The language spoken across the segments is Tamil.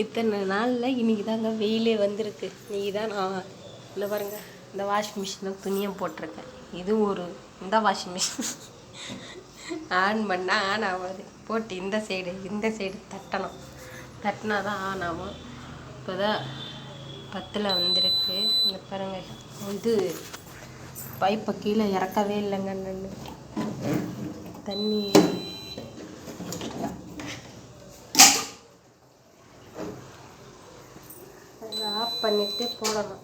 இத்தனை நாளில் இன்றைக்கி தாங்க வெயிலே வந்திருக்கு. இன்றைக்கி தான் நான் இல்லை பாருங்கள், இந்த வாஷிங் மிஷினில் துணியை போட்டிருக்கேன். இது இந்த வாஷிங் மிஷின் ஆன் பண்ணால் ஆன் ஆகாது. போட்டு இந்த சைடு தட்டணும். தட்டினா தான் ஆன் ஆகும். இப்போ தான் 10 வந்திருக்கு. இந்த பாருங்கள், இது பைப்பை கீழே இறக்கவே இல்லைங்க. தண்ணி ஆஃப் பண்ணிவிட்டு போடணும்.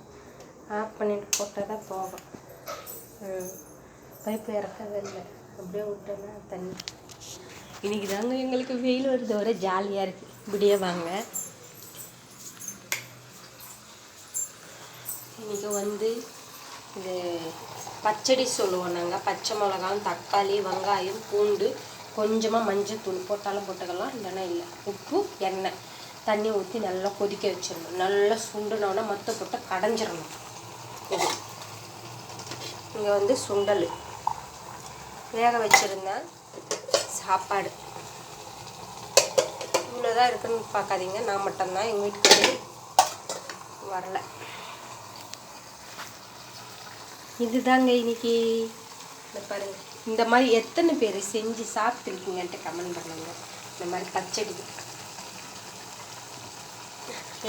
ஆஃப் பண்ணிவிட்டு போட்டால் தான் போகும். பைப்பு இறக்கவே இல்லை, அப்படியே விட்டோன்னா தண்ணி. இன்றைக்கி தாங்க எங்களுக்கு வெயில் வருது, ஒரே ஜாலியாக இருக்குது. இப்படியே வாங்க. இன்றைக்கி இது பச்சடி சொல்லுவோம் நாங்கள். பச்சை மிளகாய், தக்காளி, வெங்காயம், பூண்டு, கொஞ்சமாக மஞ்சள் தூள் போட்டாலும் போட்டுக்கலாம், இல்லைன்னா இல்லை. உப்பு, எண்ணெய், தண்ணி ஊற்றி நல்லா கொதிக்க வச்சிடணும். நல்லா சுண்டுனோன்னா மற்ற போட்டு கடைஞ்சிடணும். இது இங்கே சுண்டல் வேக வச்சுருந்தேன். சாப்பாடு இவ்வளோதான் இருக்குதுன்னு பார்க்காதீங்க. நான் மட்டும்தான், எங்கள் வீட்டுக்கு வரலை. இதுதாங்க இன்னைக்கு. இந்த பாருங்கள், இந்த மாதிரி எத்தனை பேர் செஞ்சு சாப்பிட்டுருக்கீங்கன்ட்டு கமெண்ட் பண்ணுங்க. இந்த மாதிரி பச்சடி.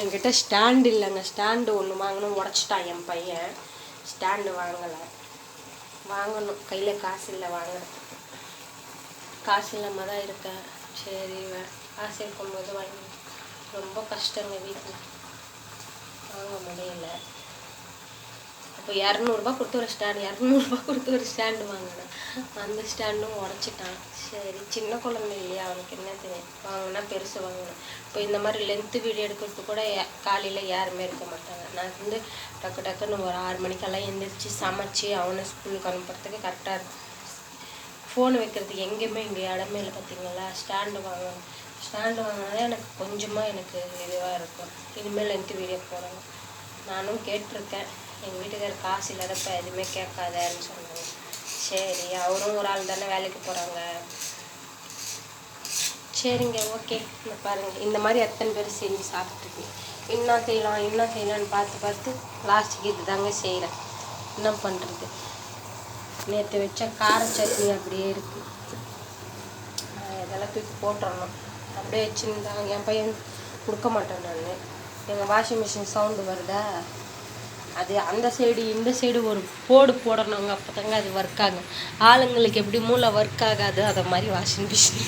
என்கிட்ட ஸ்டாண்டு இல்லைங்க. ஸ்டாண்டு ஒன்று வாங்கணும், உடச்சிட்டான் என் பையன். ஸ்டாண்டு வாங்கணும். கையில் காசு இல்லை, வாங்கணும். காசு இல்லாமல் தான் இருக்கேன். சரி, காசு இருக்கும்போது வாங்கி. ரொம்ப கஷ்டங்க, வீட்டில் வாங்க முடியல. அப்போ 200 கொடுத்து ஒரு ஸ்டாண்டு, 200 கொடுத்து ஒரு ஸ்டாண்டு வாங்கினேன். அந்த ஸ்டாண்டும் உடச்சிட்டான். சரி, சின்ன குழந்தை இல்லையா, அவனுக்கு என்ன தெரியும், வாங்கினா பெருசு வாங்கணும். இப்போ இந்த மாதிரி லென்த்து வீடியோ எடுக்கிறது கூட காலையில் யாருமே இருக்க மாட்டாங்க. நான் டக்குன்னு ஒரு 6 மணிக்கெல்லாம் எழுந்திரிச்சு சமைச்சு அவனை ஸ்கூலுக்கு அனுப்புறதுக்கு கரெக்டாக இருக்கும். ஃபோன் வைக்கிறதுக்கு எங்கேயுமே இங்கே இடமே இல்லை. பார்த்தீங்களா, ஸ்டாண்டு வாங்கணும். ஸ்டாண்டு வாங்கினாலே எனக்கு கொஞ்சமாக இதுவாக இருக்கும். இனிமேல் லென்த்து வீடியோ போடணும். நானும் கேட்டிருக்கேன். எங்கள் வீட்டுக்காரர் காசு இல்லாதப்ப எதுவுமே கேட்காதன்னு சொன்னாங்க. சரி, அவரும் ஒரு ஆள் தானே, வேலைக்கு போகிறாங்க. சரிங்க, ஓகே. இந்த பாருங்கள், இந்த மாதிரி எத்தனை பேர் செஞ்சு சாப்பிட்ருக்கு. இன்னும் செய்யலான்னு பார்த்து லாஸ்ட்டுக்கு இது தாங்க செய்கிறேன். என்ன பண்ணுறது, நேற்று வச்ச கார சட்னி அப்படியே இருக்குது. இதெல்லாம் தூக்கி போட்டுடணும். அப்படியே வச்சுருந்தாங்க. என் பையன் கொடுக்க மாட்டேன் நான். எங்கள் வாஷிங் மிஷின் சவுண்டு வருதா, அது அந்த சைடு இந்த சைடு ஒரு போடணுங்க. அப்போ தாங்க அது ஒர்க் ஆகும். ஆளுங்களுக்கு எப்படி மூளை ஒர்க் ஆகாது, அதை மாதிரி வாஷிங் மிஷின்.